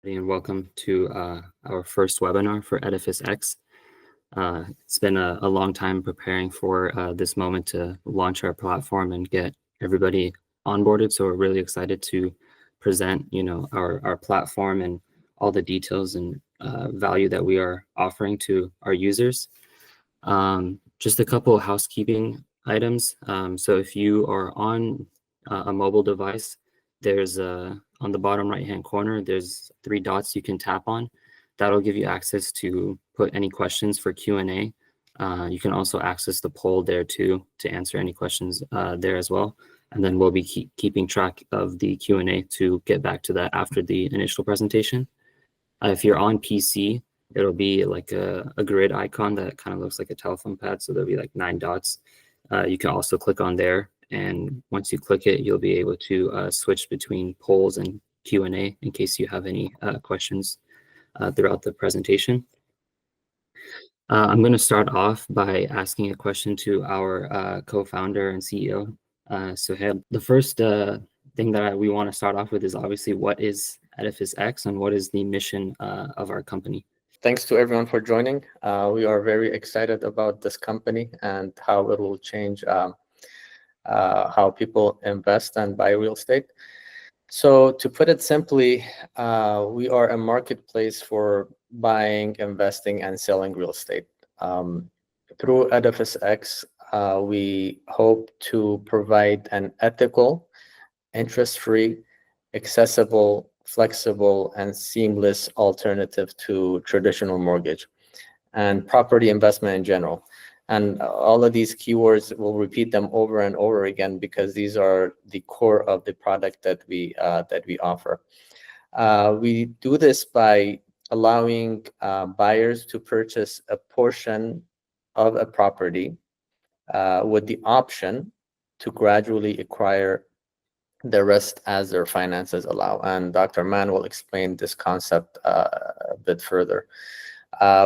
And welcome to our first webinar for EdificeX. It's been a long time preparing for this moment to launch our platform and get everybody onboarded. So we're really excited to present, our platform and all the details and value that we are offering to our users. Just a couple of housekeeping items. So if you are on a mobile device, there's on the bottom right-hand corner, there's 3 dots you can tap on. That'll give you access to put any questions for Q&A. You can also access the poll there too to answer any questions there as well. And then we'll be keeping track of the Q&A to get back to that after the initial presentation. If you're on PC, it'll be like a grid icon that kind of looks like a telephone pad. So there'll be like 9 dots. You can also click on there. And once you click it, you'll be able to switch between polls and Q&A in case you have any questions throughout the presentation. I'm going to start off by asking a question to our co-founder and CEO, Sohail. The first thing that we want to start off with is obviously what is EdificeX and what is the mission of our company? Thanks to everyone for joining. We are very excited about this company and how it will change how people invest and buy real estate. So to put it simply, we are a marketplace for buying, investing, and selling real estate. Through EdificeX, we hope to provide an ethical, interest-free, accessible, flexible, and seamless alternative to traditional mortgage and property investment in general. And all of these keywords, we'll repeat them over and over again because these are the core of the product that we offer. We do this by allowing buyers to purchase a portion of a property with the option to gradually acquire the rest as their finances allow. And Dr. Mann will explain this concept a bit further.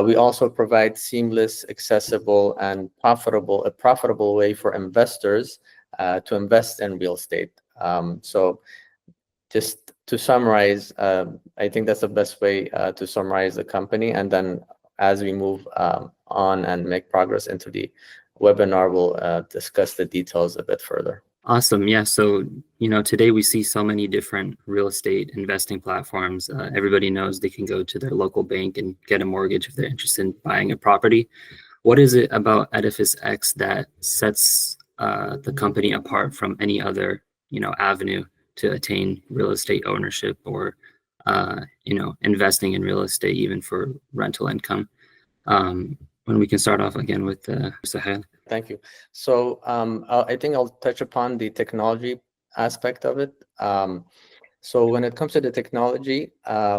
We also provide seamless, accessible, and profitable way for investors to invest in real estate. So just to summarize, I think that's the best way to summarize the company. And then as we move on and make progress into the webinar, we'll discuss the details a bit further. Awesome. Yeah. So, today we see so many different real estate investing platforms. Everybody knows they can go to their local bank and get a mortgage if they're interested in buying a property. What is it about EdificeX that sets the company apart from any other, avenue to attain real estate ownership or, investing in real estate, even for rental income? When we can start off again with Sohail. Thank you. So I think I'll touch upon the technology aspect of it. So when it comes to the technology,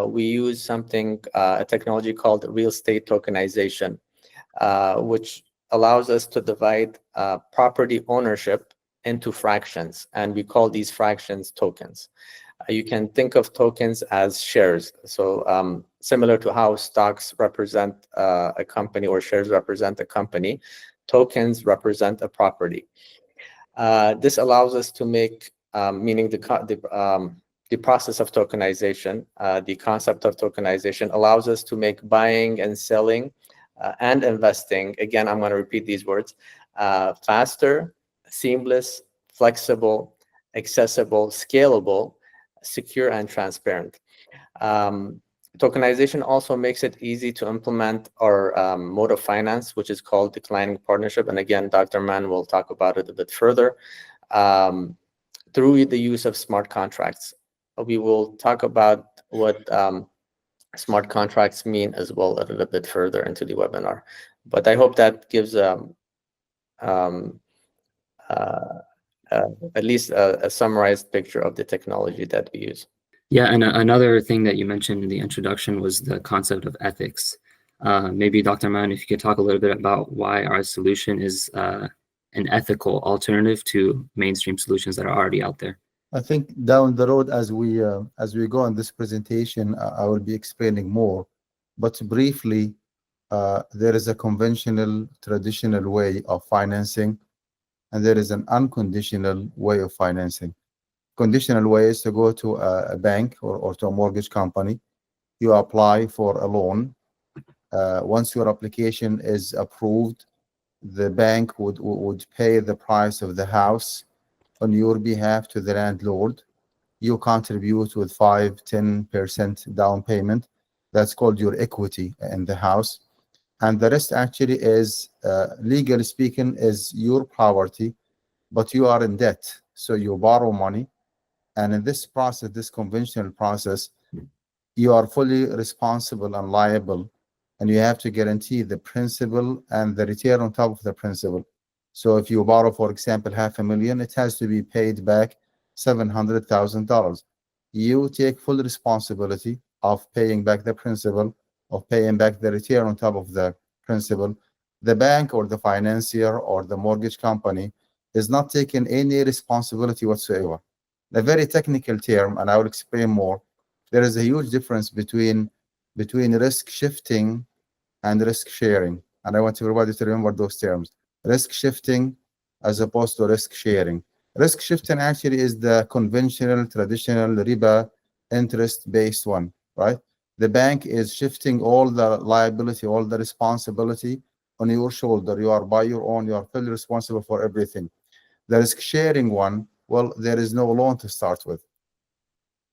we use a technology called real estate tokenization, which allows us to divide property ownership into fractions, and we call these fractions tokens. You can think of tokens as shares. So similar to how stocks represent a company or shares represent a company, tokens represent a property. This allows us to make, meaning the process of tokenization, the concept of tokenization allows us to make buying and selling and investing, again, I'm going to repeat these words, faster, seamless, flexible, accessible, scalable, secure, and transparent. Tokenization also makes it easy to implement our mode of finance, which is called declining partnership. And again, Dr. Mann will talk about it a bit further. Through the use of smart contracts. We will talk about what smart contracts mean as well a little bit further into the webinar. But I hope that gives at least a summarized picture of the technology that we use. Yeah, and another thing that you mentioned in the introduction was the concept of ethics. Maybe Dr. Mann, if you could talk a little bit about why our solution is an ethical alternative to mainstream solutions that are already out there. I think down the road, as we go on this presentation, I will be explaining more. But briefly, there is a conventional, traditional way of financing, and there is an unconditional way of financing. Conditional way is to go to a bank or to a mortgage company. you apply for a loan. Once your application is approved, the bank would pay the price of the house on your behalf to the landlord. You contribute with 5-10% down payment. That's called your equity in the house. And the rest actually is, legally speaking, is your property, but you are in debt. So you borrow money. And in this process, this conventional process, you are fully responsible and liable, and you have to guarantee the principal and the return on top of the principal. So if you borrow, for example, $500,000, it has to be paid back $700,000. You take full responsibility of paying back the principal, of paying back the return on top of the principal. The bank or the financier or the mortgage company is not taking any responsibility whatsoever. A very technical term, and I will explain more. There is a huge difference between risk shifting and risk sharing. And I want everybody to remember those terms. Risk shifting as opposed to risk sharing. Risk shifting actually is the conventional, traditional riba interest-based one, right? The bank is shifting all the liability, all the responsibility on your shoulder. You are by your own, you are fully responsible for everything. The risk sharing one, well, there is no loan to start with.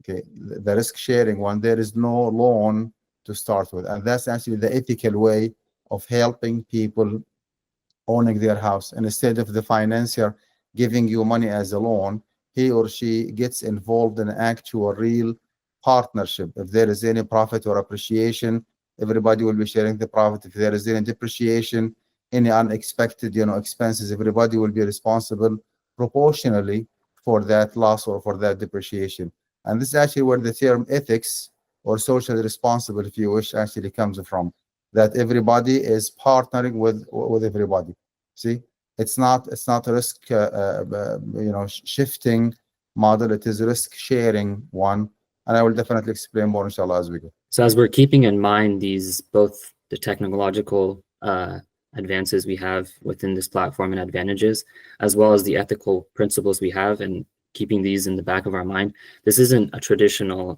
Okay, the risk sharing one, there is no loan to start with. And that's actually the ethical way of helping people owning their house. And instead of the financier giving you money as a loan, he or she gets involved in actual real partnership. If there is any profit or appreciation, everybody will be sharing the profit. If there is any depreciation, any unexpected, expenses, everybody will be responsible proportionally for that loss or for that depreciation. And this is actually where the term ethics or socially responsible, if you wish, actually comes from. That everybody is partnering with everybody. See, it's not a risk shifting model. It is a risk sharing one, and I will definitely explain more, inshallah, as we go. So as we're keeping in mind these, both the technological advances we have within this platform and advantages, as well as the ethical principles we have, and keeping these in the back of our mind, this isn't a traditional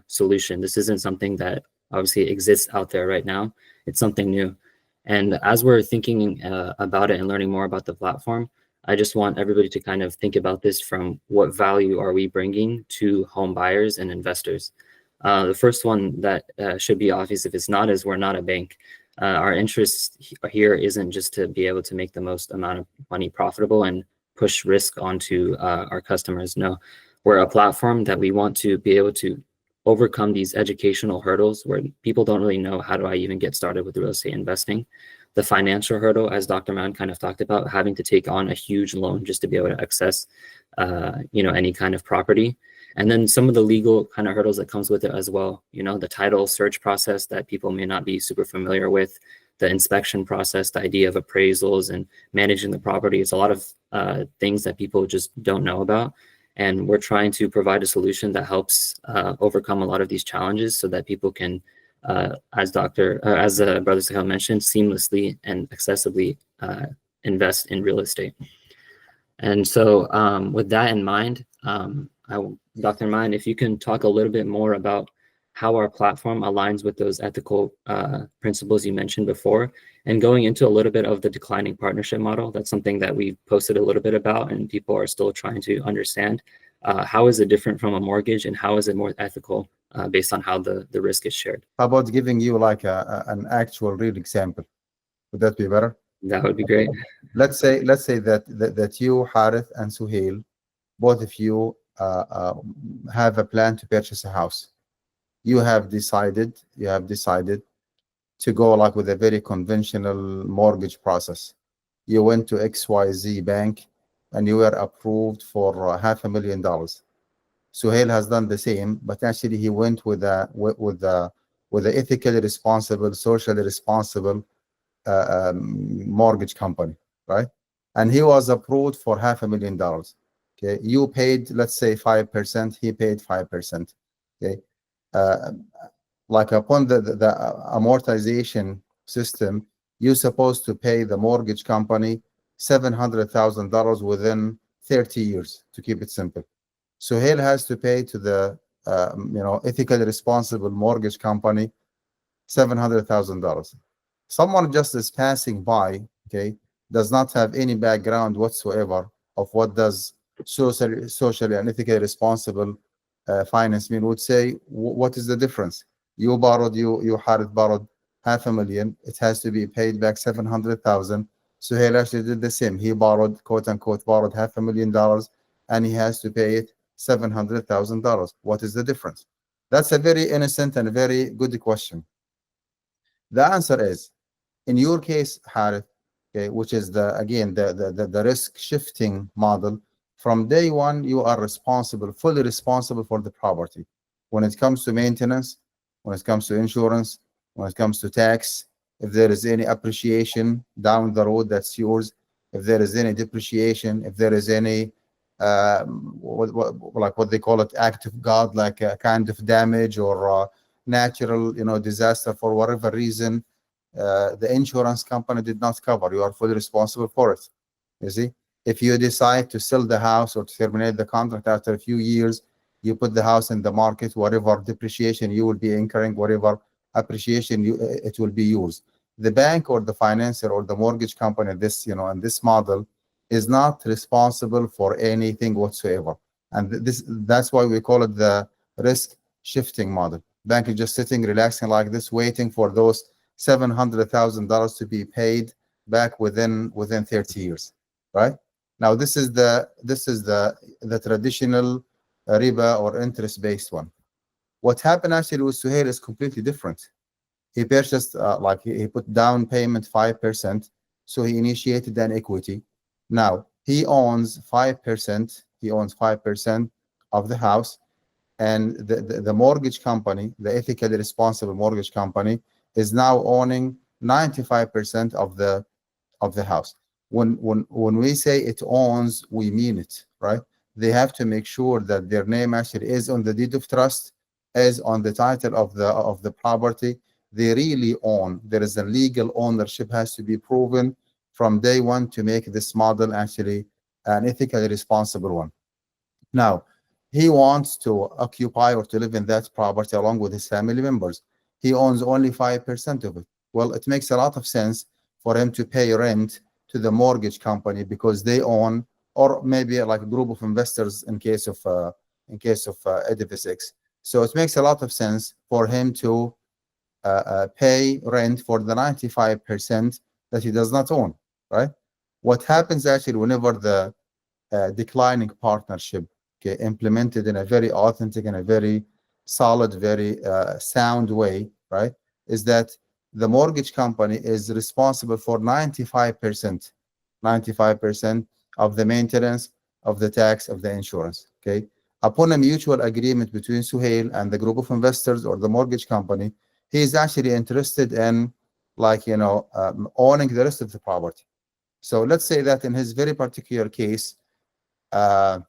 solution. This isn't something that obviously exists out there right now. It's something new. And as we're thinking about it and learning more about the platform, I just want everybody to kind of think about this from what value are we bringing to home buyers and investors. The first one that should be obvious if it's not is we're not a bank. Our interest here isn't just to be able to make the most amount of money profitable and push risk onto our customers. No, we're a platform that we want to be able to overcome these educational hurdles where people don't really know, how do I even get started with real estate investing? The financial hurdle, as Dr. Mann kind of talked about, having to take on a huge loan just to be able to access any kind of property. And then some of the legal kind of hurdles that comes with it as well. The title search process that people may not be super familiar with, the inspection process, the idea of appraisals and managing the property. It's a lot of things that people just don't know about. And we're trying to provide a solution that helps overcome a lot of these challenges so that people can, as Brother Sahel mentioned, seamlessly and accessibly invest in real estate. And so with that in mind, Dr. Mann, if you can talk a little bit more about how our platform aligns with those ethical principles you mentioned before, and going into a little bit of the declining partnership model. That's something that we've posted a little bit about and people are still trying to understand. How is it different from a mortgage, and how is it more ethical based on how the risk is shared? How about giving you like an actual real example? Would that be better? That would be great. Let's say that you, Harith, and Suhail, both of you have a plan to purchase a house. You have decided to go like with a very conventional mortgage process. You went to XYZ bank and you were approved for $500,000. Suhail has done the same, but actually he went with the ethically responsible, socially responsible mortgage company, right? And he was approved for $500,000. Okay, you paid, let's say, 5%. He paid 5%. Okay, like upon the amortization system, you're supposed to pay the mortgage company $700,000 within 30 years, to keep it simple. Suhail has to pay to the ethically responsible mortgage company, $700,000. Someone just is passing by, okay, does not have any background whatsoever of what does socially and ethically responsible finance mean, would say, what is the difference? You Harith borrowed $500,000. It has to be paid back 700,000. So he actually did the same. He borrowed, quote unquote, borrowed $500,000, and he has to pay it $700,000. What is the difference? That's a very innocent and very good question. The answer is, in your case, Harith, okay, which is the risk shifting model, from day one, you are fully responsible for the property. When it comes to maintenance, when it comes to insurance, when it comes to tax, if there is any appreciation down the road, that's yours. If there is any depreciation, if there is any what they call it, act of God, like a kind of damage or natural disaster for whatever reason, the insurance company did not cover. You are fully responsible for it. You see, if you decide to sell the house or to terminate the contract after a few years, you put the house in the market, whatever depreciation you will be incurring, whatever appreciation it will be yours. The bank or the financier or the mortgage company, in this model, is not responsible for anything whatsoever. And that's why we call it the risk shifting model. Bank is just sitting, relaxing like this, waiting for those $700,000 to be paid back within 30 years, right? Now this is the traditional riba or interest based one. What happened actually with Suhail is completely different. He purchased he put down payment 5%, so he initiated an equity. Now he owns 5%. He owns 5% of the house, and the mortgage company, the ethically responsible mortgage company, is now owning 95% of the house. When we say it owns, we mean it, right? They have to make sure that their name actually is on the deed of trust, is on the title of the property. They really own. There is a legal ownership has to be proven from day one to make this model actually an ethically responsible one. Now, he wants to occupy or to live in that property along with his family members. He owns only 5% of it. Well, it makes a lot of sense for him to pay rent to the mortgage company because they own, or maybe like a group of investors in case of EdificeX. So it makes a lot of sense for him to pay rent for the 95% that he does not own, right? What happens actually whenever the declining partnership, okay, implemented in a very authentic and a very solid, very sound way, right, is that the mortgage company is responsible for 95% of the maintenance, of the tax, of the insurance, okay? Upon a mutual agreement between Suhail and the group of investors or the mortgage company, he is actually interested in owning the rest of the property. So let's say that in his very particular case, the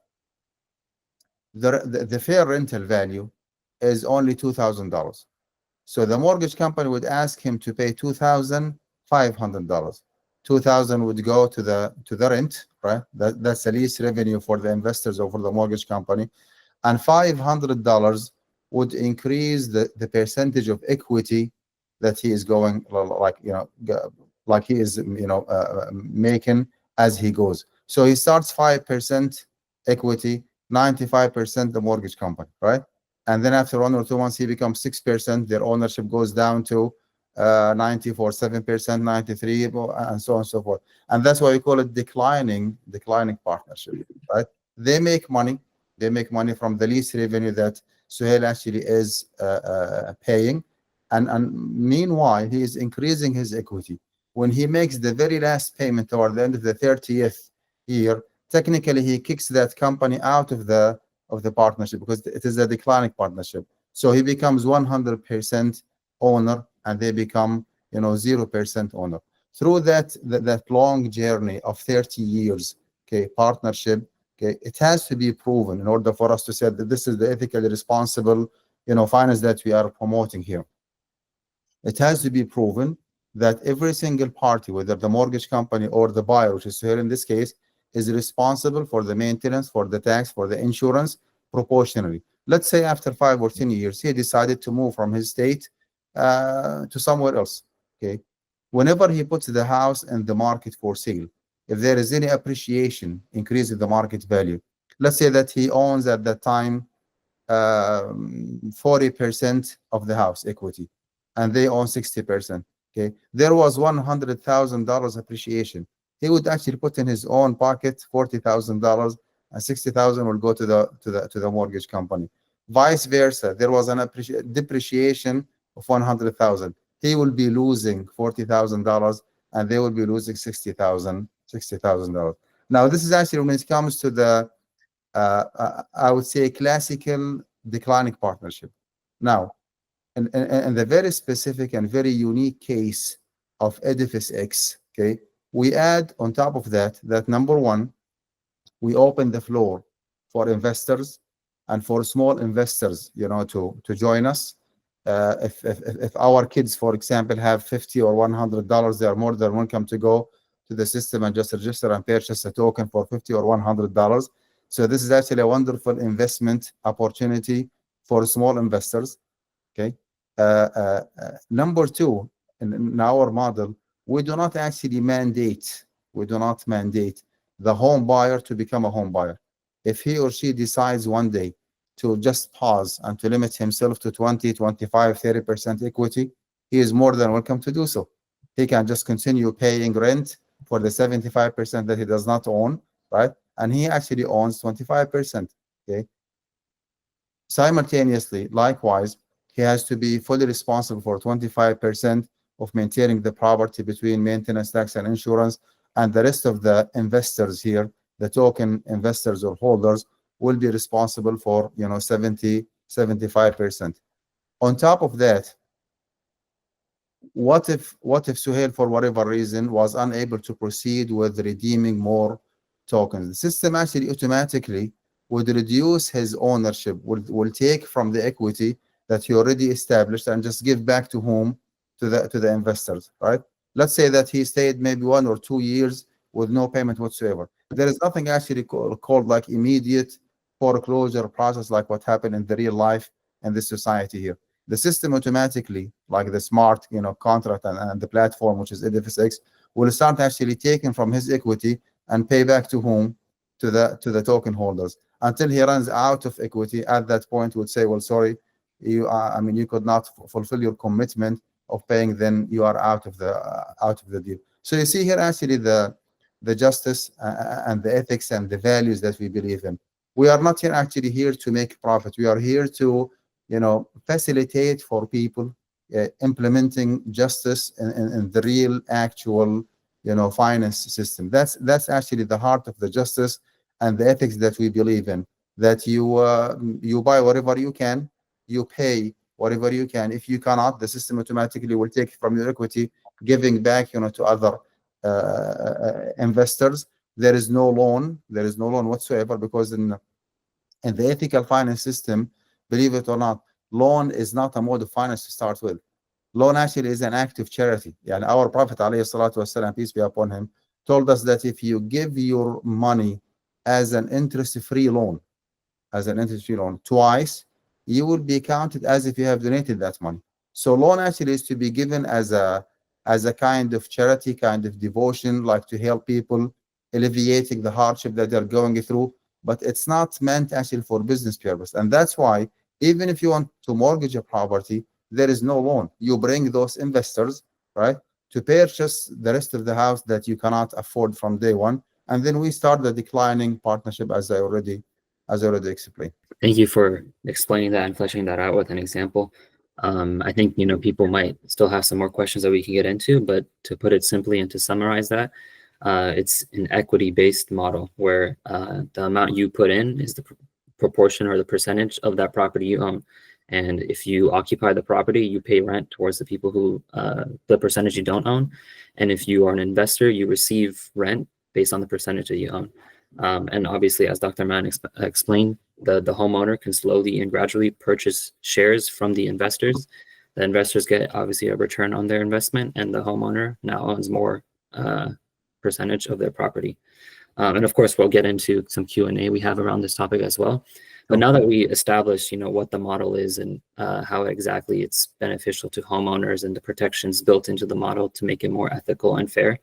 fair rental value is only $2,000. So the mortgage company would ask him to pay $2,500. $2,000 would go to the rent, right? That's the lease revenue for the investors or for the mortgage company, and $500 would increase the percentage of equity that he is going making as he goes. So he starts 5% equity, 95% the mortgage company, right? And then after 1 or 2 months, he becomes 6%. Their ownership goes down to 94, 7%, 93%, and so on and so forth. And that's why we call it declining partnership, right? They make money. They make money from the lease revenue that Suhail actually is paying. And meanwhile, he is increasing his equity. When he makes the very last payment toward the end of the 30th year, technically he kicks that company out of the partnership because it is a declining partnership. So he becomes 100% owner, and they become 0% owner. Through that long journey of 30 years, okay, partnership, okay, it has to be proven in order for us to say that this is the ethically responsible finance that we are promoting here. It has to be proven that every single party, whether the mortgage company or the buyer, which is here in this case, is responsible for the maintenance, for the tax, for the insurance proportionally. Let's say after 5 or 10 years, he decided to move from his state to somewhere else. Okay, whenever he puts the house in the market for sale, if there is any appreciation, increase in the market value, let's say that he owns at that time 40% of the house equity, and they own 60%. Okay, there was $100,000 appreciation. He would actually put in his own pocket $40,000, and 60,000 will go to the mortgage company. Vice versa, there was an depreciation of 100,000. He will be losing $40,000, and they will be losing $60,000. Now, this is actually when it comes to the I would say classical declining partnership. Now, in the very specific and very unique case of EdificeX, okay, we add on top of that number one, we open the floor for investors and for small investors, to join us. If our kids, for example, have $50 or $100, they are more than welcome to go to the system and just register and purchase a token for $50 or $100. So this is actually a wonderful investment opportunity for small investors. Okay. Number two, in our model, we do not actually mandate the home buyer to become a home buyer. If he or she decides one day to just pause and to limit himself to 20, 25, 30% equity, he is more than welcome to do so. He can just continue paying rent for the 75% that he does not own, right? And he actually owns 25%. Okay. Simultaneously, likewise, he has to be fully responsible for 25% of maintaining the property between maintenance, tax, and insurance, and the rest of the investors here, the token investors or holders, will be responsible for 75%. On top of that, what if Suhail, for whatever reason, was unable to proceed with redeeming more tokens? The system actually automatically would reduce his ownership, will take from the equity that he already established and just give back to whom? To the investors, right? Let's say that he stayed maybe 1 or 2 years with no payment whatsoever. There is nothing actually called like immediate foreclosure process like what happened in the real life in this society here. The system automatically, like the smart contract and the platform, which is EdificeX, will start actually taking from his equity and pay back to whom? To the token holders, until he runs out of equity. At that point, would say, well, sorry, you could not fulfill your commitment of paying, then you are out of the deal. So you see here actually the justice and the ethics and the values that we believe in. We are not actually here to make profit. We are here to facilitate for people implementing justice in the real actual finance system. That's actually the heart of the justice and the ethics that we believe in, that you buy whatever you can, you pay whatever you can. If you cannot, the system automatically will take from your equity, giving back to other investors. There is no loan whatsoever, because in the ethical finance system, believe it or not, loan is not a mode of finance to start with. Loan actually is an act of charity. And our Prophet, alayhi salatu wasalam, peace be upon him, told us that if you give your money as an interest-free loan, twice, you will be counted as if you have donated that money. So loan actually is to be given as a kind of charity, kind of devotion, like to help people, alleviating the hardship that they're going through. But it's not meant actually for business purpose. And that's why, even if you want to mortgage a property, there is no loan. You bring those investors, right, to purchase the rest of the house that you cannot afford from day one. And then we start the declining partnership, as I already explained. Thank you for explaining that and fleshing that out with an example. I think people might still have some more questions that we can get into, but to put it simply and to summarize that, it's an equity-based model where the amount you put in is the proportion or the percentage of that property you own. And if you occupy the property, you pay rent towards the people who the percentage you don't own. And if you are an investor, you receive rent based on the percentage that you own. And obviously, as Dr. Mann explained, the homeowner can slowly and gradually purchase shares from the investors. The investors get obviously a return on their investment, and the homeowner now owns more percentage of their property. And of course, we'll get into some Q&A we have around this topic as well. But now that we established, what the model is and how exactly it's beneficial to homeowners and the protections built into the model to make it more ethical and fair,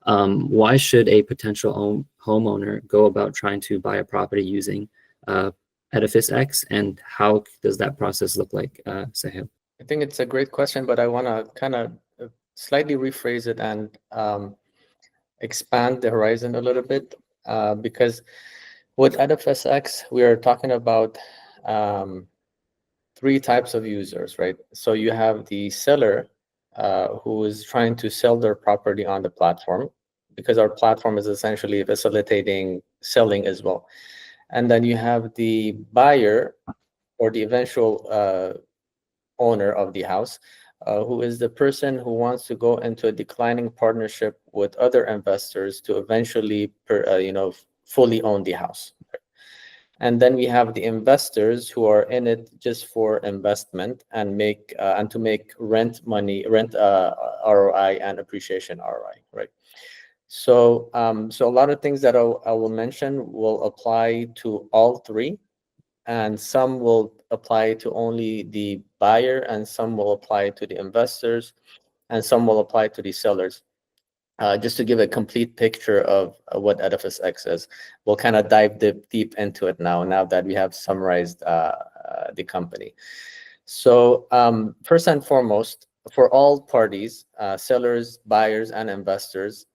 why should a potential homeowner go about trying to buy a property using EdificeX, and how does that process look like, Sahil? I think it's a great question, but I want to kind of slightly rephrase it and expand the horizon a little bit, because with EdificeX, we are talking about three types of users, right? So you have the seller who is trying to sell their property on the platform, because our platform is essentially facilitating selling as well. And then you have the buyer, or the eventual owner of the house, who is the person who wants to go into a declining partnership with other investors to eventually, fully own the house. And then we have the investors who are in it just for investment and to make rent ROI and appreciation ROI, right? So a lot of things that I will mention will apply to all three, and some will apply to only the buyer, and some will apply to the investors, and some will apply to the sellers. Just to give a complete picture of what EdificeX is. We'll kind of dive deep into it now that we have summarized the company. So first and foremost, for all parties, sellers, buyers, and investors,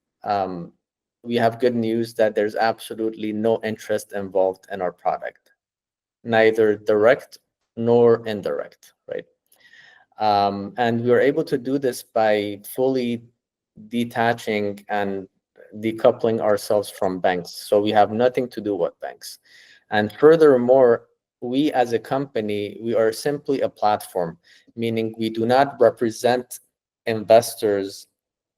we have good news that there's absolutely no interest involved in our product, neither direct nor indirect, right? And we were able to do this by fully detaching and decoupling ourselves from banks. So we have nothing to do with banks. And furthermore, we as a company, we are simply a platform, meaning we do not represent investors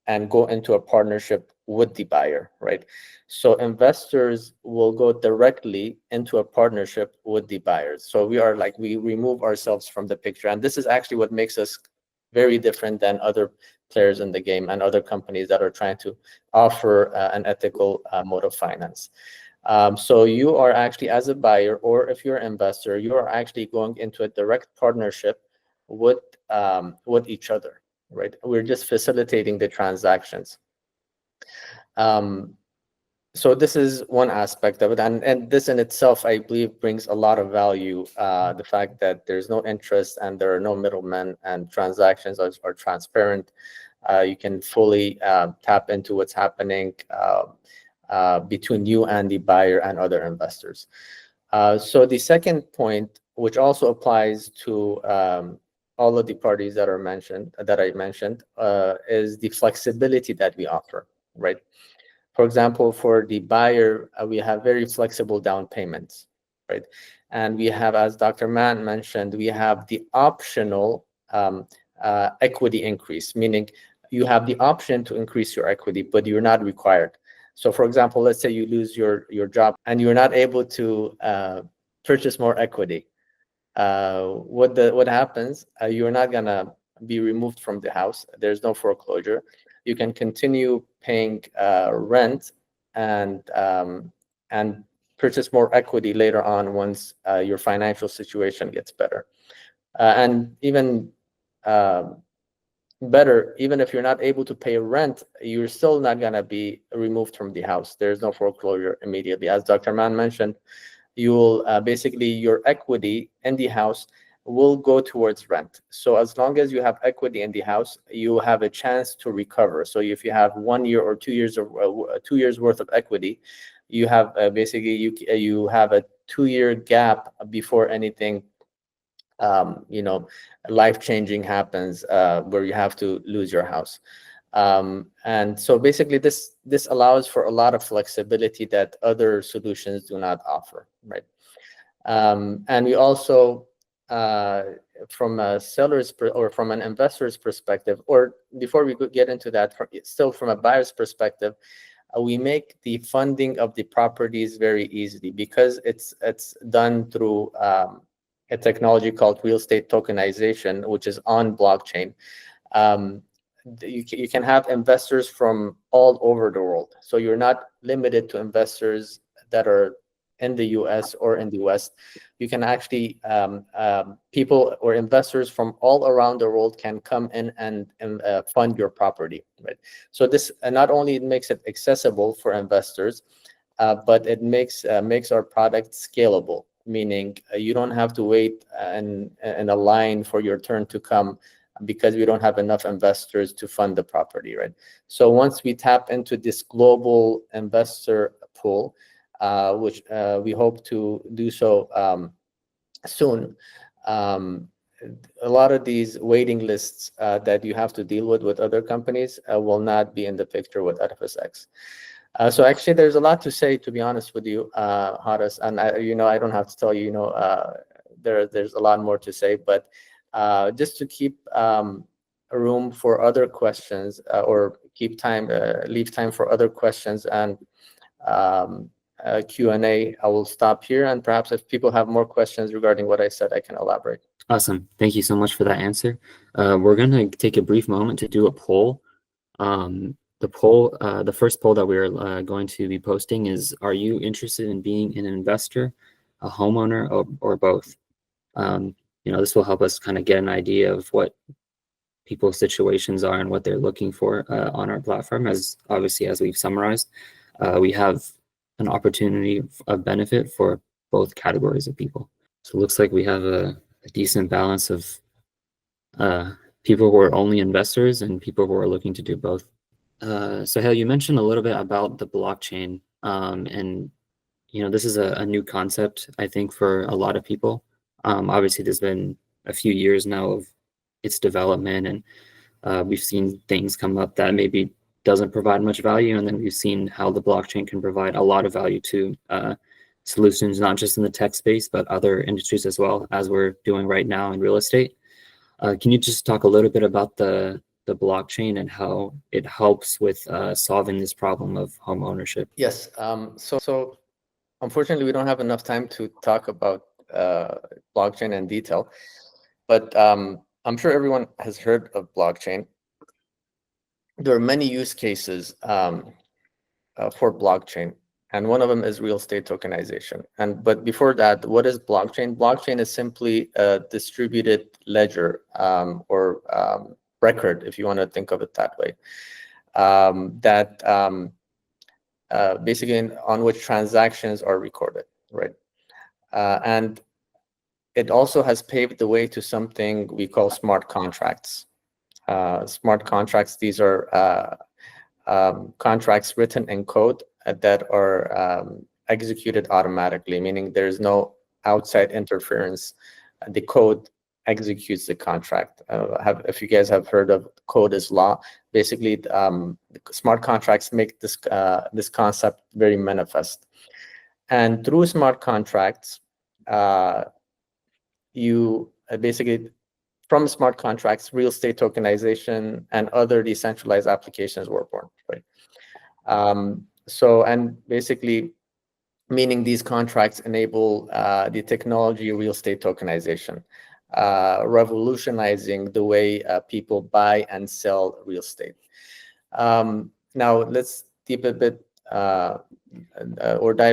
and go into a partnership with the buyer, right? So investors will go directly into a partnership with the buyers. So we remove ourselves from the picture. And this is actually what makes us very different than other players in the game and other companies that are trying to offer an ethical mode of finance. So you are actually, as a buyer, or if you're an investor, you are actually going into a direct partnership with each other, right? We're just facilitating the transactions. So this is one aspect of it, and this in itself, I believe, brings a lot of value. The fact that there's no interest and there are no middlemen, and transactions are transparent. You can fully tap into what's happening between you and the buyer and other investors. So the second point, which also applies to all of the parties that I mentioned, is the flexibility that we offer, right? For example, for the buyer, we have very flexible down payments, right? And we have, as Dr. Mann mentioned, we have the optional equity increase, meaning you have the option to increase your equity, but you're not required. So for example, let's say you lose your job and you're not able to purchase more equity. What happens? You're not gonna be removed from the house. There's no foreclosure. You can continue paying rent and purchase more equity later on once your financial situation gets better. And even better, even if you're not able to pay rent, you're still not going to be removed from the house. There's no foreclosure immediately. As Dr. Mann mentioned, you will basically, your equity in the house will go towards rent. So as long as you have equity in the house, you have a chance to recover. So if you have 1 year or 2 years of 2 years worth of equity, you have basically you have a 2-year gap before anything life-changing happens where you have to lose your house. And so basically this allows for a lot of flexibility that other solutions do not offer, right? And we also, from a seller's or from an investor's perspective, or before we get into that, still from a buyer's perspective, we make the funding of the properties very easily because it's done through a technology called real estate tokenization, which is on blockchain. You can have investors from all over the world. So you're not limited to investors that are in the US or in the West, you can actually, people or investors from all around the world can come in and fund your property, right? So this not only it makes it accessible for investors, but it makes our product scalable, meaning you don't have to wait in a line for your turn to come because we don't have enough investors to fund the property, right? So once we tap into this global investor pool, which we hope to do so soon, a lot of these waiting lists that you have to deal with other companies will not be in the picture with EdificeX. So actually, there's a lot to say, to be honest with you, Haris, and I don't have to tell you, there's a lot more to say, but just to keep room for other questions, or leave time for other questions and Q&A, I will stop here, and perhaps if people have more questions regarding what I said, I can elaborate. Awesome. Thank you so much for that answer. We're going to take a brief moment to do a poll. The first poll that we're going to be posting is, are you interested in being an investor, a homeowner, or both? This will help us kind of get an idea of what people's situations are and what they're looking for on our platform. As obviously, as we've summarized, we have an opportunity of benefit for both categories of people. So it looks like we have a decent balance of people who are only investors and people who are looking to do both. Sohail, you mentioned a little bit about the blockchain, and this is a new concept, I think, for a lot of people. Obviously, there's been a few years now of its development, and we've seen things come up that maybe doesn't provide much value, and then we've seen how the blockchain can provide a lot of value to solutions, not just in the tech space, but other industries as well, as we're doing right now in real estate. Can you just talk a little bit about the blockchain and how it helps with solving this problem of home ownership? Yes. So unfortunately, we don't have enough time to talk about blockchain in detail, but I'm sure everyone has heard of blockchain. There are many use cases for blockchain, and one of them is real estate tokenization. But before that, what is blockchain? Blockchain is simply a distributed ledger, or record, if you want to think of it that way, that basically on which transactions are recorded, right? And it also has paved the way to something we call smart contracts. Smart contracts, these are contracts written in code that are executed automatically, meaning there's no outside interference. The code executes the contract. If you guys have heard of code is law, basically smart contracts make this concept very manifest. And through smart contracts, you basically, from smart contracts, real estate tokenization and other decentralized applications were born, right? And basically, meaning these contracts enable the technology real estate tokenization, revolutionizing the way people buy and sell real estate. Now let's dive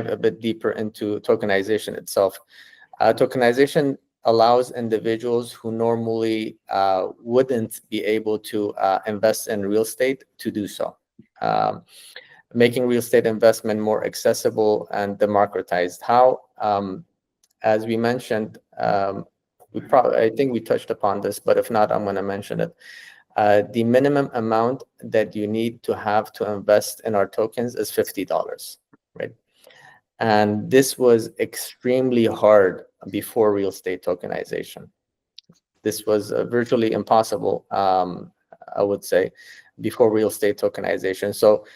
a bit deeper into tokenization itself. Tokenization allows individuals who normally wouldn't be able to invest in real estate to do so, making real estate investment more accessible and democratized. How? As we mentioned, I think we touched upon this, but if not, I'm going to mention it. The minimum amount that you need to have to invest in our tokens is $50, right? And this was extremely hard before real estate tokenization. This was virtually impossible, I would say, before real estate tokenization. So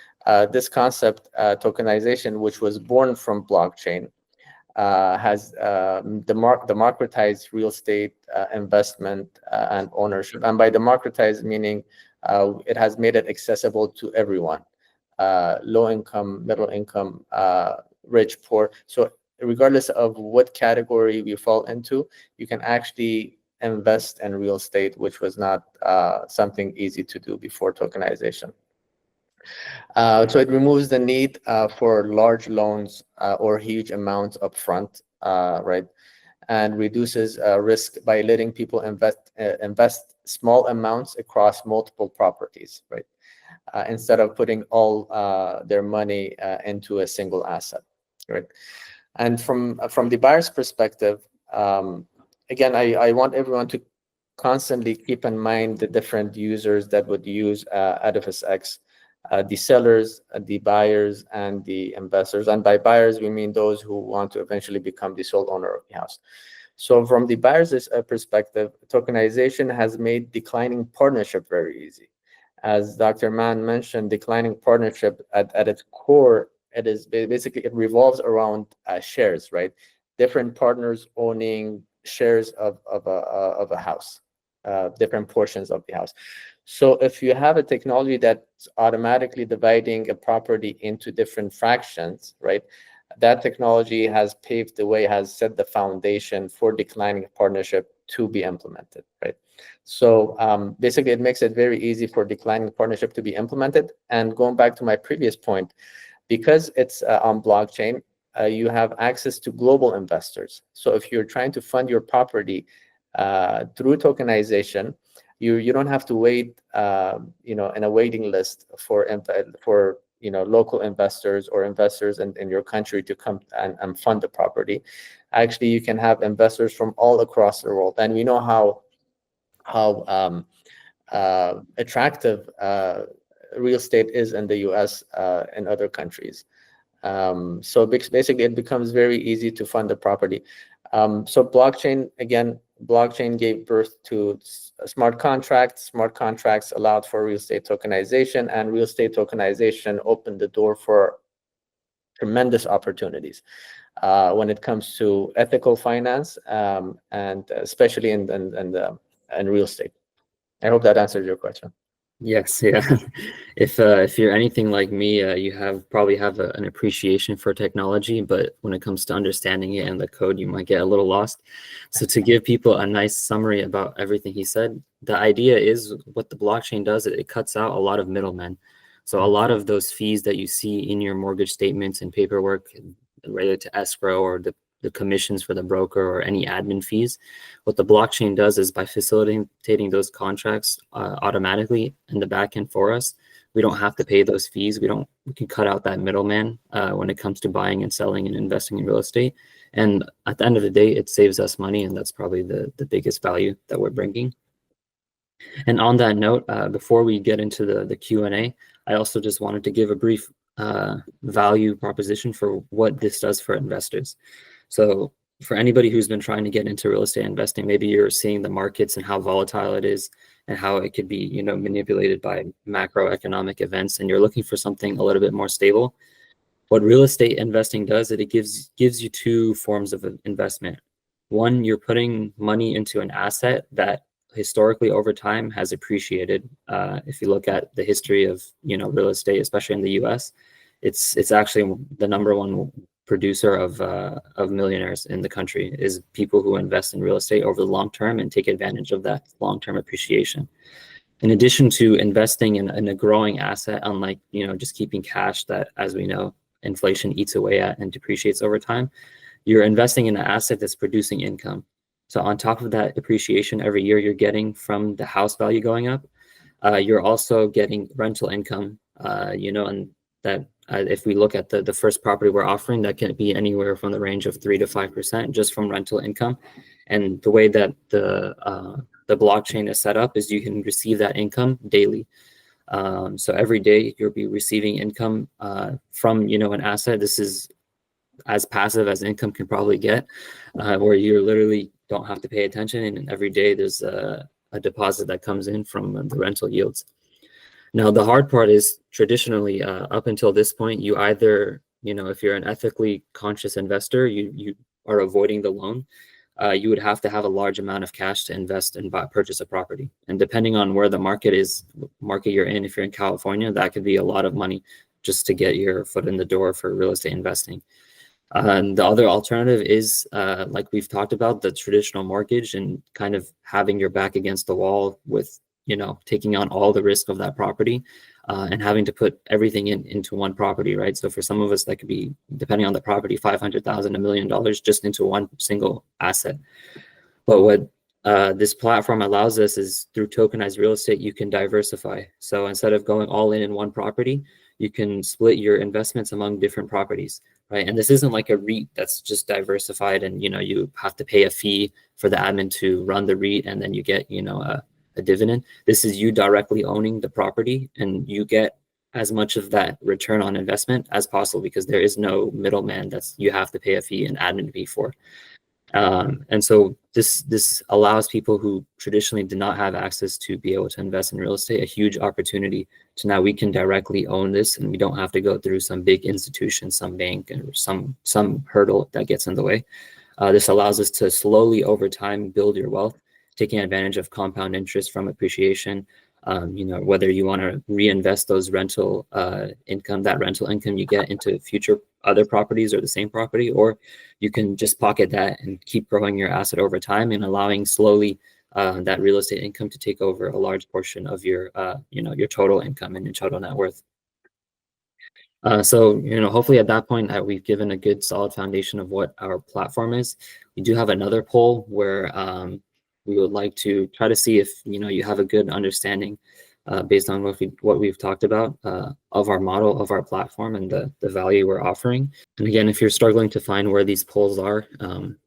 this concept, tokenization, which was born from blockchain, has democratized real estate investment and ownership. And by democratized, meaning it has made it accessible to everyone, low income, middle income, rich, poor. So regardless of what category you fall into, you can actually invest in real estate, which was not something easy to do before tokenization. So it removes the need for large loans or huge amounts upfront, right? And reduces risk by letting people invest small amounts across multiple properties, right? Instead of putting all their money into a single asset, right? And from the buyer's perspective, again, I want everyone to constantly keep in mind the different users that would use EdificeX, the sellers, the buyers, and the investors. And by buyers, we mean those who want to eventually become the sole owner of the house. So from the buyer's perspective, tokenization has made declining partnership very easy. As Dr. Mann mentioned, declining partnership at its core, it revolves around shares, right? Different partners owning shares of a house, different portions of the house. So if you have a technology that's automatically dividing a property into different fractions, right? That technology has paved the way, has set the foundation for declining partnership to be implemented, right? So basically, it makes it very easy for declining partnership to be implemented. And going back to my previous point, because it's on blockchain, you have access to global investors. So if you're trying to fund your property through tokenization, you don't have to wait, in a waiting list for local investors or investors in your country to come and fund the property. Actually, you can have investors from all across the world, and we know how attractive real estate is in the US and other countries. So basically, it becomes very easy to fund the property. So blockchain gave birth to smart contracts. Smart contracts allowed for real estate tokenization, and real estate tokenization opened the door for tremendous opportunities when it comes to ethical finance, and especially in real estate. I hope that answers your question. Yes, yeah. If you're anything like me, you probably have an appreciation for technology, but when it comes to understanding it and the code, you might get a little lost. So to give people a nice summary about everything he said, the idea is what the blockchain does, it cuts out a lot of middlemen. So a lot of those fees that you see in your mortgage statements and paperwork related to escrow or the commissions for the broker or any admin fees. What the blockchain does is by facilitating those contracts automatically in the back end for us, we don't have to pay those fees. We can cut out that middleman when it comes to buying and selling and investing in real estate. And at the end of the day, it saves us money, and that's probably the biggest value that we're bringing. And on that note, before we get into the Q&A, I also just wanted to give a brief value proposition for what this does for investors. So for anybody who's been trying to get into real estate investing, maybe you're seeing the markets and how volatile it is and how it could be, manipulated by macroeconomic events, and you're looking for something a little bit more stable. What real estate investing does is it gives you two forms of investment. One, you're putting money into an asset that historically over time has appreciated. If you look at the history of real estate, especially in the US, it's actually the number one producer of millionaires in the country is people who invest in real estate over the long term and take advantage of that long-term appreciation. In addition to investing in a growing asset, unlike just keeping cash that, as we know, inflation eats away at and depreciates over time, you're investing in an asset that's producing income. So on top of that appreciation every year you're getting from the house value going up, you're also getting rental income, and that if we look at the first property we're offering, that can be anywhere from the range of 3 to 5% just from rental income. And the way that the blockchain is set up is you can receive that income daily. So every day you'll be receiving income from an asset. This is as passive as income can probably get, where you literally don't have to pay attention, and every day there's a deposit that comes in from the rental yields. Now, the hard part is traditionally, up until this point, you either, if you're an ethically conscious investor, you are avoiding the loan. You would have to have a large amount of cash to invest and purchase a property. And depending on where the market you're in, if you're in California, that could be a lot of money just to get your foot in the door for real estate investing. And the other alternative is, like we've talked about, the traditional mortgage and kind of having your back against the wall with, taking on all the risk of that property and having to put everything into one property, right? So for some of us, that could be, depending on the property, $500,000, $1 million just into one single asset. But what this platform allows us is through tokenized real estate, you can diversify. So instead of going all in one property, you can split your investments among different properties, right? And this isn't like a REIT that's just diversified and, you have to pay a fee for the admin to run the REIT and then you get, a dividend. This is you directly owning the property and you get as much of that return on investment as possible because there is no middleman you have to pay a fee and admin fee for. And so this allows people who traditionally did not have access to be able to invest in real estate a huge opportunity to now we can directly own this and we don't have to go through some big institution, some bank, or some hurdle that gets in the way. This allows us to slowly over time build your wealth, taking advantage of compound interest from appreciation. Whether you want to reinvest those rental income you get into future other properties or the same property, or you can just pocket that and keep growing your asset over time and allowing slowly that real estate income to take over a large portion of your your total income and your total net worth. So hopefully at that point we've given a good solid foundation of what our platform is. We do have another poll where we would like to try to see if you have a good understanding based on what we've talked about of our model, of our platform, and the value we're offering. And again, if you're struggling to find where these polls are,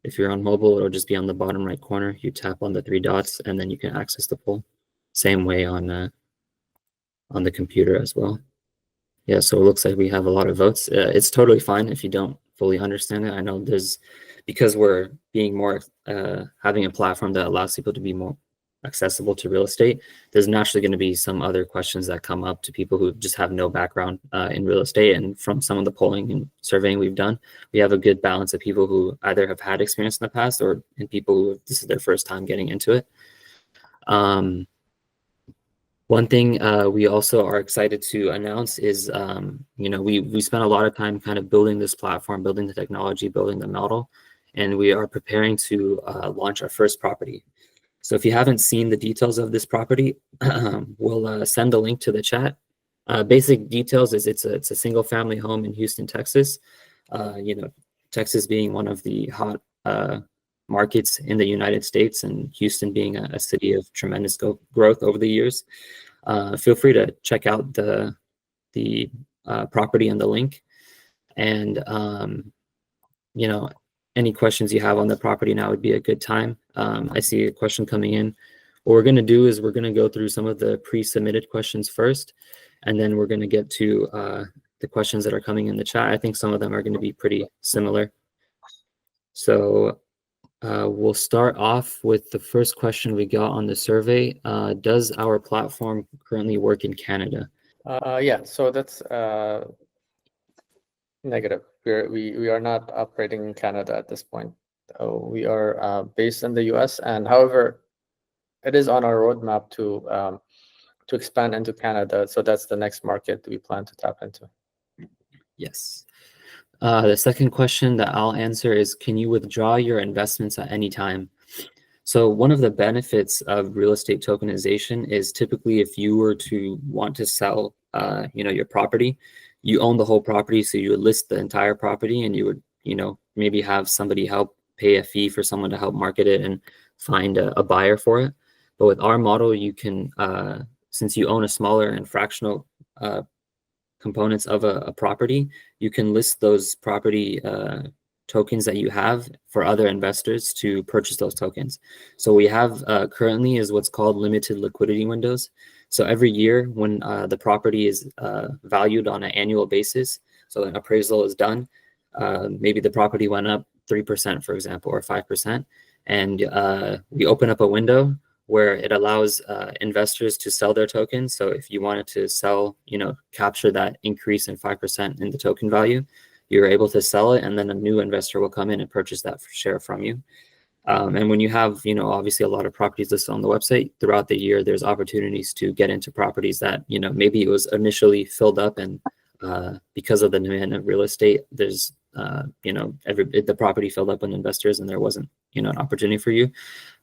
if you're on mobile, it'll just be on the bottom right corner. You tap on the 3 dots, and then you can access the poll. Same way on the computer as well. Yeah, so it looks like we have a lot of votes. It's totally fine if you don't fully understand it. I know because we're being more having a platform that allows people to be more accessible to real estate, there's naturally going to be some other questions that come up to people who just have no background in real estate. And from some of the polling and surveying we've done, we have a good balance of people who either have had experience in the past or in people who this is their first time getting into it. One thing we also are excited to announce is, we spent a lot of time kind of building this platform, building the technology, building the model, and we are preparing to launch our first property. So if you haven't seen the details of this property, we'll send the link to the chat. Basic details is it's a single family home in Houston, Texas. Texas being one of the hot markets in the United States, and Houston being a city of tremendous growth over the years. Feel free to check out the property and the link. And any questions you have on the property now would be a good time. I see a question coming in. What we're going to do is we're going to go through some of the pre-submitted questions first, and then we're going to get to the questions that are coming in the chat. I think some of them are going to be pretty similar. So we'll start off with the first question we got on the survey. Does our platform currently work in Canada? Yeah, so that's negative. We are not operating in Canada at this point. We are based in the US, and however, it is on our roadmap to expand into Canada. So that's the next market we plan to tap into. Yes. The second question that I'll answer is, can you withdraw your investments at any time? So one of the benefits of real estate tokenization is typically if you were to want to sell your property, you own the whole property, so you would list the entire property and you would maybe have somebody help pay a fee for someone to help market it and find a buyer for it. But with our model, you can, since you own a smaller and fractional components of a property, you can list those property tokens that you have for other investors to purchase those tokens. So we have currently is what's called limited liquidity windows. So every year when the property is valued on an annual basis, so an appraisal is done, maybe the property went up 3%, for example, or 5%, and we open up a window where it allows investors to sell their tokens. So if you wanted to sell, capture that increase in 5% in the token value, you're able to sell it, and then a new investor will come in and purchase that share from you. And when you have, obviously a lot of properties listed on the website throughout the year, there's opportunities to get into properties that, maybe it was initially filled up, and because of the demand of real estate, there's, the property filled up with investors and there wasn't an opportunity for you.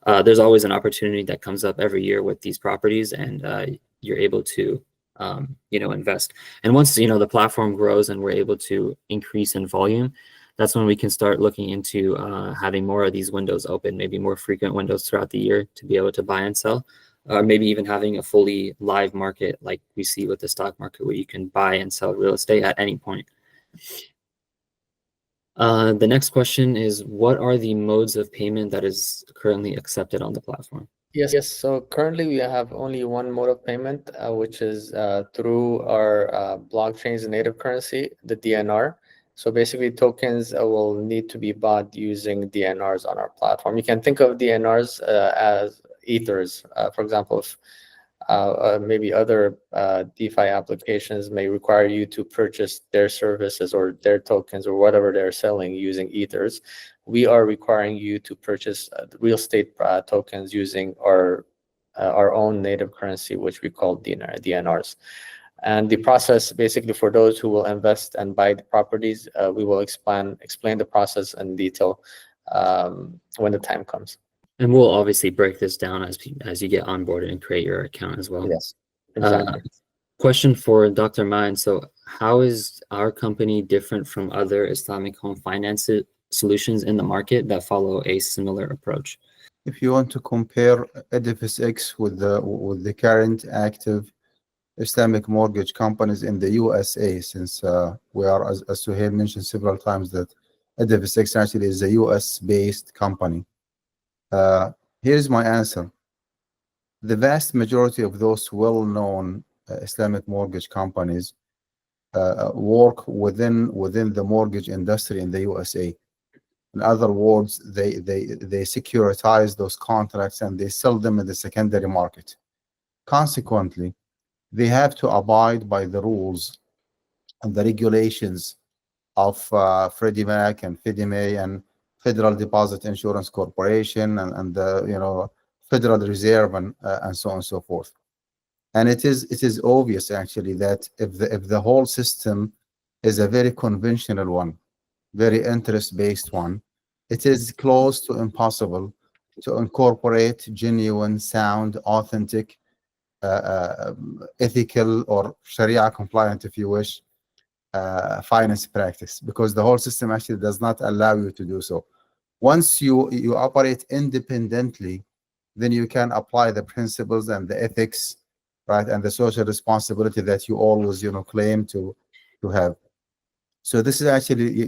There's always an opportunity that comes up every year with these properties, and you're able to invest. And once the platform grows and we're able to increase in volume, that's when we can start looking into having more of these windows open, maybe more frequent windows throughout the year to be able to buy and sell, or maybe even having a fully live market like we see with the stock market, where you can buy and sell real estate at any point. The next question is, what are the modes of payment that is currently accepted on the platform? Yes. So currently we have only one mode of payment, which is through our blockchain's native currency, the DNR. So basically, tokens will need to be bought using DNRs on our platform. You can think of DNRs as ethers. For example, if maybe other DeFi applications may require you to purchase their services or their tokens or whatever they're selling using ethers, we are requiring you to purchase real estate tokens using our own native currency, which we call DNRs. And the process, basically, for those who will invest and buy the properties, we will explain the process in detail when the time comes. And we'll obviously break this down as you get onboarded and create your account as well. Yes, exactly. Question for Dr. Mine. So how is our company different from other Islamic home finance solutions in the market that follow a similar approach? If you want to compare EdificeX with the current active Islamic mortgage companies in the USA, since we are, as Suhail mentioned several times, that EdificeX actually is a US-based company. Here's my answer. The vast majority of those well-known Islamic mortgage companies work within the mortgage industry in the USA. In other words, they securitize those contracts and they sell them in the secondary market. Consequently, they have to abide by the rules and the regulations of Freddie Mac and Fannie Mae and Federal Deposit Insurance Corporation and the Federal Reserve and so on and so forth. And it is obvious actually that if the whole system is a very conventional one, very interest-based one, it is close to impossible to incorporate genuine, sound, authentic, ethical or Sharia compliant, if you wish, finance practice, because the whole system actually does not allow you to do so. Once you operate independently, then you can apply the principles and the ethics, right, and the social responsibility that you always claim to have. So this is actually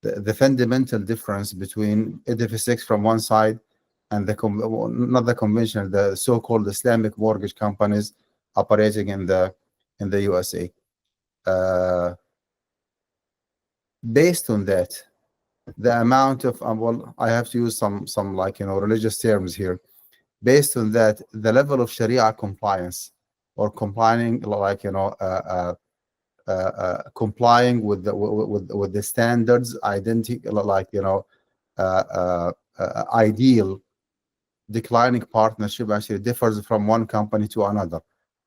the fundamental difference between EdificeX from one side and not the conventional, the so-called Islamic mortgage companies operating in the USA. Based on that, the amount of well, I have to use some religious terms here. Based on that, the level of Sharia compliance or complying complying with the standards, ideal declining partnership actually differs from one company to another.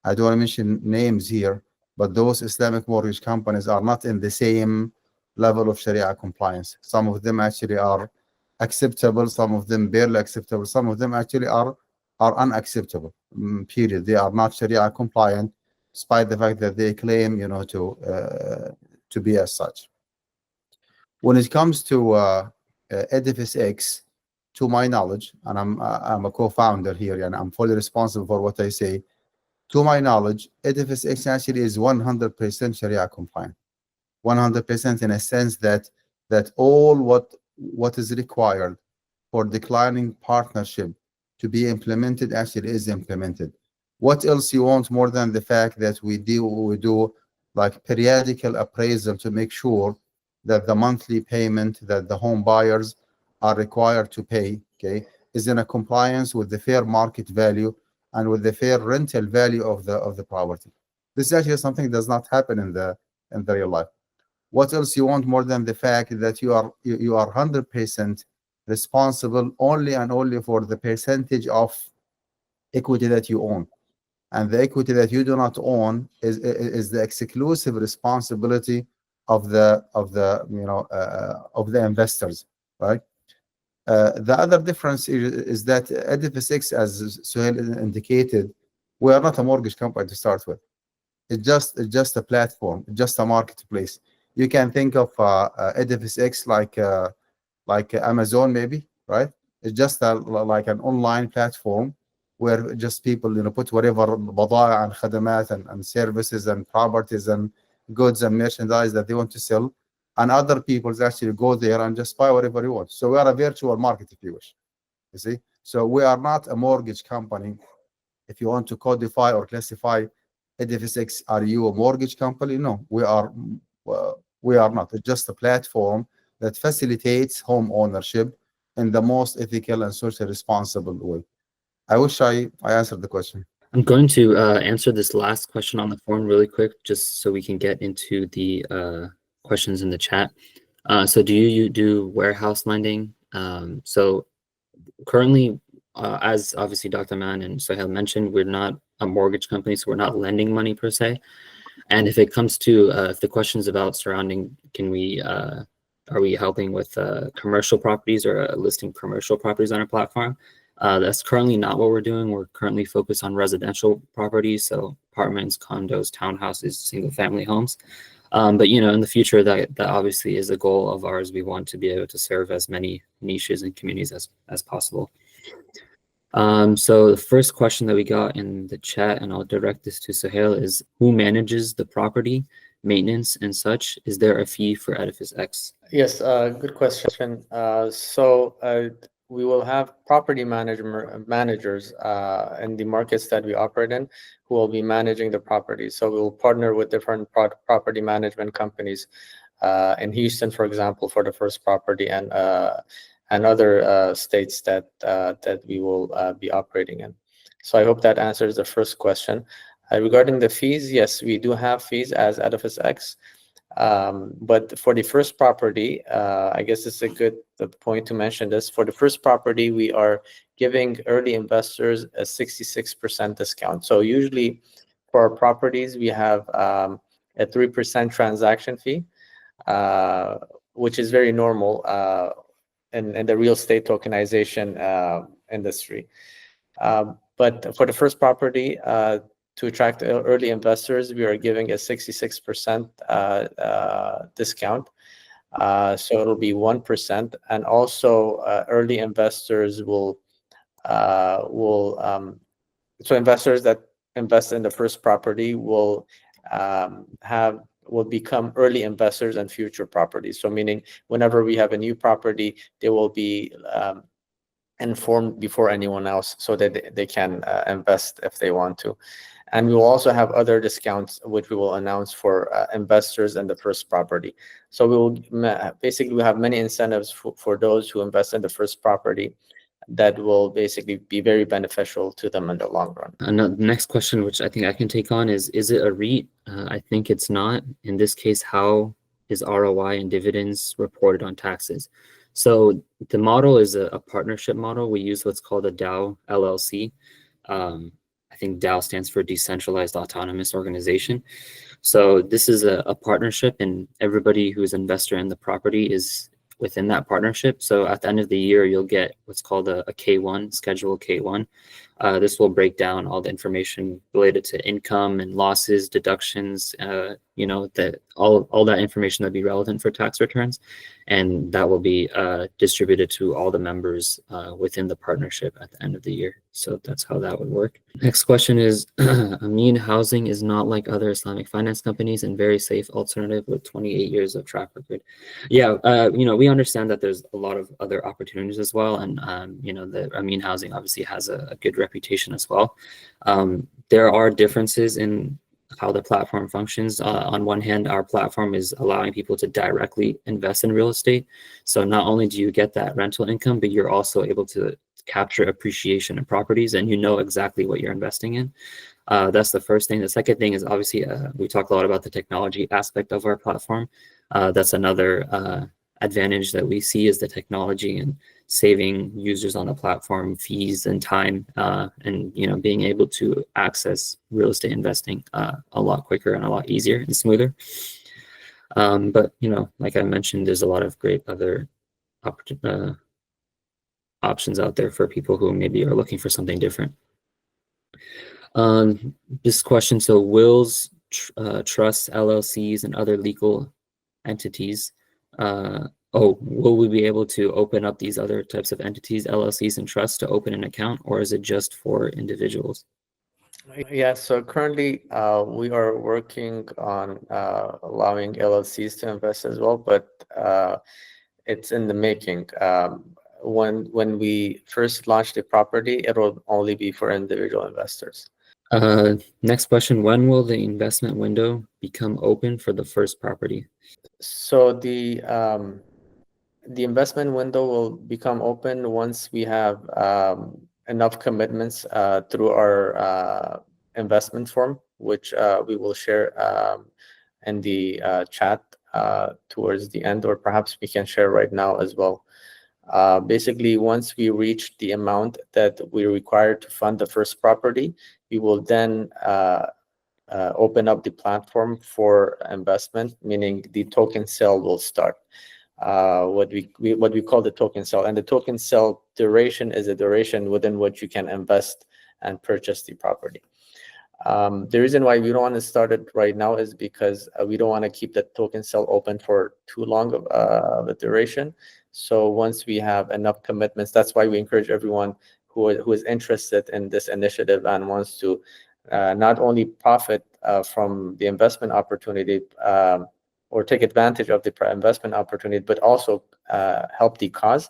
I don't want to mention names here, but those Islamic mortgage companies are not in the same level of Sharia compliance. Some of them actually are acceptable, some of them barely acceptable, some of them actually are unacceptable, period. They are not Sharia compliant, despite the fact that they claim to be as such. When it comes to EdificeX, to my knowledge, and I'm a co-founder here and I'm fully responsible for what I say, to my knowledge, EdificeX actually is 100% Sharia compliant. 100% in a sense that all what is required for declining partnership to be implemented actually is implemented. What else you want more than the fact that we do like periodical appraisal to make sure that the monthly payment that the home buyers are required to pay, okay, is in a compliance with the fair market value and with the fair rental value of the property. This is actually something that does not happen in the real life. What else you want more than the fact that you are 100% responsible only and only for the percentage of equity that you own, and the equity that you do not own is the exclusive responsibility of the investors, right? The other difference is that EdificeX, as Suhail indicated, we are not a mortgage company to start with. It's just a platform, just a marketplace. You can think of EdificeX like Amazon, maybe, right? It's just like an online platform where just people, put whatever بضائع and خدمات and services and properties and goods and merchandise that they want to sell, and other people actually go there and just buy whatever you want. So we are a virtual market, if you wish. You see, so we are not a mortgage company. If you want to codify or classify EdificeX, are you a mortgage company? No, we are not. It's just a platform that facilitates home ownership in the most ethical and socially responsible way. I wish I answered the question. I'm going to answer this last question on the form really quick, just so we can get into the questions in the chat. So do you do warehouse lending? So currently, as obviously Dr. Mann and Sohail mentioned, we're not a mortgage company, so we're not lending money per se. And if it comes to if the questions about surrounding, are we helping with commercial properties or listing commercial properties on our platform? That's currently not what we're doing. We're currently focused on residential properties, so apartments, condos, townhouses, single-family homes. But in the future, that obviously is a goal of ours. We want to be able to serve as many niches and communities as possible. So the first question that we got in the chat, and I'll direct this to Sohail, is who manages the property, maintenance, and such? Is there a fee for EdificeX? Yes, good question. We will have property managers in the markets that we operate in who will be managing the property. So we will partner with different property management companies in Houston, for example, for the first property, and other states that we will be operating in. So I hope that answers the first question. Regarding the fees, yes, we do have fees as EdificeX. But for the first property, I guess it's a good point to mention this. For the first property, we are giving early investors a 66% discount. So usually for our properties, we have a 3% transaction fee, which is very normal in the real estate tokenization industry. But for the first property, to attract early investors, we are giving a 66% discount. So it'll be 1%. And also early investors so investors that invest in the first property will become early investors in future properties. So meaning whenever we have a new property, they will be informed before anyone else so that they can invest if they want to. And we will also have other discounts, which we will announce for investors in the first property. So we will basically have many incentives for those who invest in the first property that will basically be very beneficial to them in the long run. And the next question, which I think I can take on, is it a REIT? I think it's not. In this case, how is ROI and dividends reported on taxes? So the model is a partnership model. We use what's called a DAO LLC. I think DAO stands for Decentralized Autonomous Organization. So this is a partnership, and everybody who's an investor in the property is within that partnership. So at the end of the year, you'll get what's called a K1, Schedule K1. This will break down all the information related to income and losses, deductions, that all that information that'd be relevant for tax returns, and that will be distributed to all the members within the partnership at the end of the year. So that's how that would work. Next question is, Amin Housing is not like other Islamic finance companies and very safe alternative with 28 years of track record. Yeah, we understand that there's a lot of other opportunities as well, and the Amin Housing obviously has a good reputation as well. There are differences in how the platform functions. On one hand, our platform is allowing people to directly invest in real estate. So not only do you get that rental income, but you're also able to capture appreciation in properties, and you know exactly what you're investing in. That's the first thing. The second thing is obviously we talk a lot about the technology aspect of our platform. That's another advantage that we see is the technology and saving users on the platform fees and time, and being able to access real estate investing a lot quicker and a lot easier and smoother. But like I mentioned, there's a lot of great other options out there for people who maybe are looking for something different. This question, so wills, trusts, LLCs, and other legal entities. Will we be able to open up these other types of entities, LLCs and trusts, to open an account, or is it just for individuals? Yeah, so currently we are working on allowing LLCs to invest as well, but it's in the making. When we first launch the property, it will only be for individual investors. Next question, when will the investment window become open for the first property? So the investment window will become open once we have enough commitments through our investment form, which we will share in the chat towards the end, or perhaps we can share right now as well. Basically, once we reach the amount that we require to fund the first property, we will then open up the platform for investment, meaning the token sale will start. What we call the token sale, and the token sale duration is a duration within which you can invest and purchase the property. The reason why we don't want to start it right now is because we don't want to keep the token sale open for too long of a duration. So once we have enough commitments, that's why we encourage everyone who is interested in this initiative and wants to not only profit from the investment opportunity or take advantage of the investment opportunity, but also help the cause.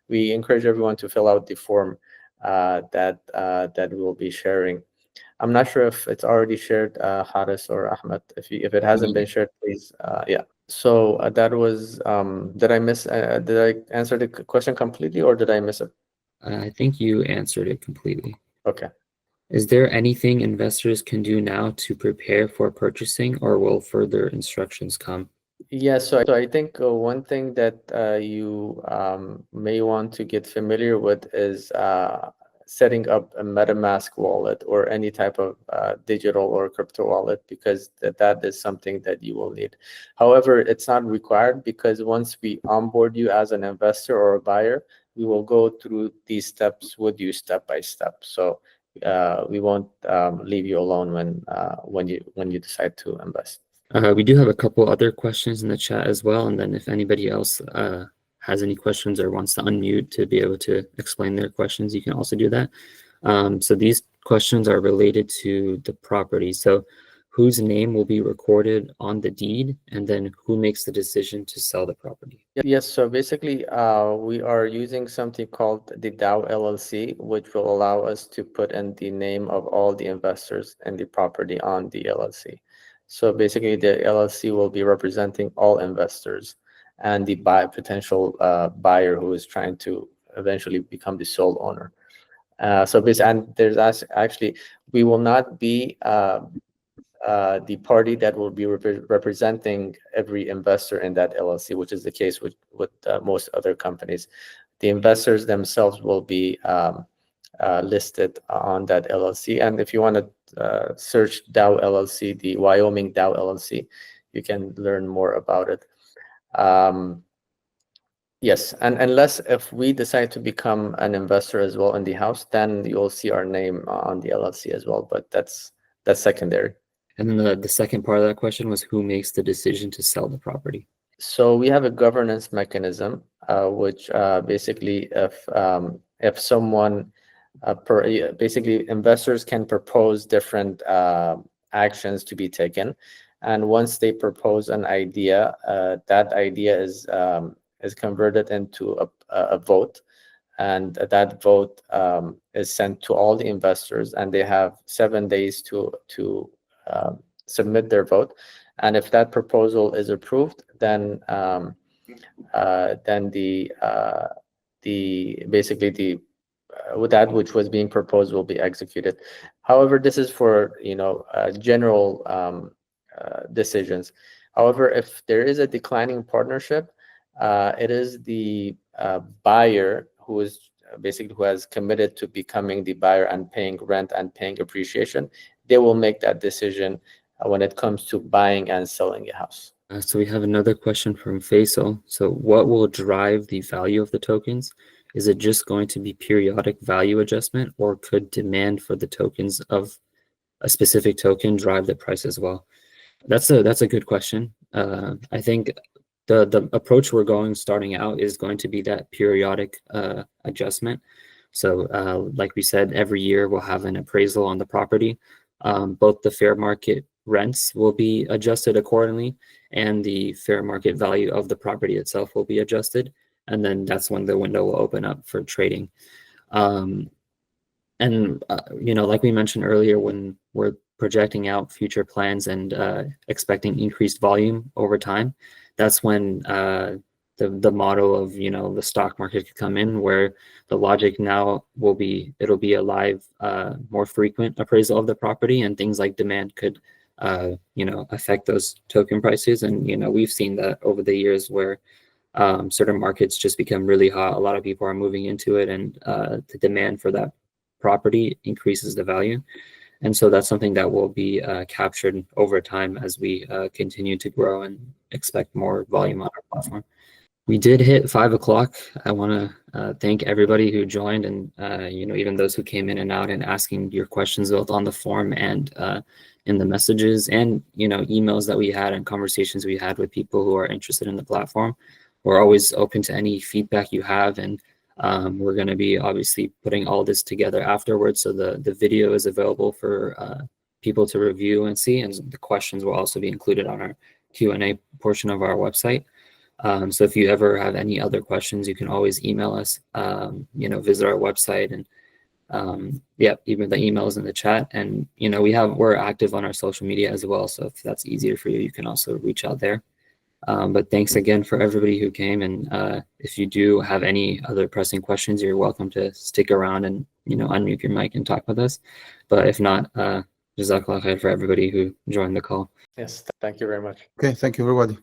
We encourage everyone to fill out the form that we will be sharing. I'm not sure if it's already shared, Haris or Ahmed. If it hasn't been shared, please, yeah. So that was, did I answer the question completely, or did I miss it? I think you answered it completely. Okay. Is there anything investors can do now to prepare for purchasing, or will further instructions come? Yes, so I think one thing that you may want to get familiar with is setting up a MetaMask wallet or any type of digital or crypto wallet, because that is something that you will need. However, it's not required, because once we onboard you as an investor or a buyer, we will go through these steps with you step by step. So we won't leave you alone when you decide to invest. We do have a couple other questions in the chat as well, and then if anybody else has any questions or wants to unmute to be able to explain their questions, you can also do that. So these questions are related to the property. So whose name will be recorded on the deed, and then who makes the decision to sell the property? Yes, so basically we are using something called the DAO LLC, which will allow us to put in the name of all the investors in the property on the LLC. So basically the LLC will be representing all investors and the potential buyer who is trying to eventually become the sole owner. So basically, and there's actually, we will not be the party that will be representing every investor in that LLC, which is the case with most other companies. The investors themselves will be listed on that LLC. And if you want to search DAO LLC, the Wyoming DAO LLC, you can learn more about it. Yes, and unless if we decide to become an investor as well in the house, then you'll see our name on the LLC as well, but that's secondary. And then the second part of that question was who makes the decision to sell the property? So we have a governance mechanism, which basically if someone, basically investors can propose different actions to be taken. And once they propose an idea, that idea is converted into a vote. And that vote is sent to all the investors, and they have 7 days to submit their vote. And if that proposal is approved, then with that which was being proposed will be executed. However, this is for general decisions. However, if there is a declining partnership, it is the buyer who has committed to becoming the buyer and paying rent and paying appreciation. They will make that decision when it comes to buying and selling a house. So we have another question from Faisal. So what will drive the value of the tokens, is it just going to be periodic value adjustment, or could demand for the tokens of a specific token drive the price as well? That's a good question. I think the approach we're going starting out is going to be that periodic adjustment. So like we said, every year we'll have an appraisal on the property. Both the fair market rents will be adjusted accordingly, and the fair market value of the property itself will be adjusted. And then that's when the window will open up for trading. Like we mentioned earlier, when we're projecting out future plans and expecting increased volume over time, that's when the model of the stock market could come in, where the logic now will be it'll be a live, more frequent appraisal of the property, and things like demand could affect those token prices. And we've seen that over the years where certain markets just become really hot. A lot of people are moving into it, and the demand for that property increases the value. And so that's something that will be captured over time as we continue to grow and expect more volume on our platform. We did hit 5 o'clock. I want to thank everybody who joined, and even those who came in and out and asking your questions both on the forum and in the messages, and emails that we had and conversations we had with people who are interested in the platform. We're always open to any feedback you have, and we're going to be obviously putting all this together afterwards. So the video is available for people to review and see, and the questions will also be included on our Q&A portion of our website. So if you ever have any other questions, you can always email us, visit our website, and even the emails in the chat. And we're active on our social media as well, so if that's easier for you, you can also reach out there. But thanks again for everybody who came, and if you do have any other pressing questions, you're welcome to stick around and unmute your mic and talk with us. But if not, Jazakallah khair for everybody who joined the call. Yes, thank you very much. Okay, thank you everybody.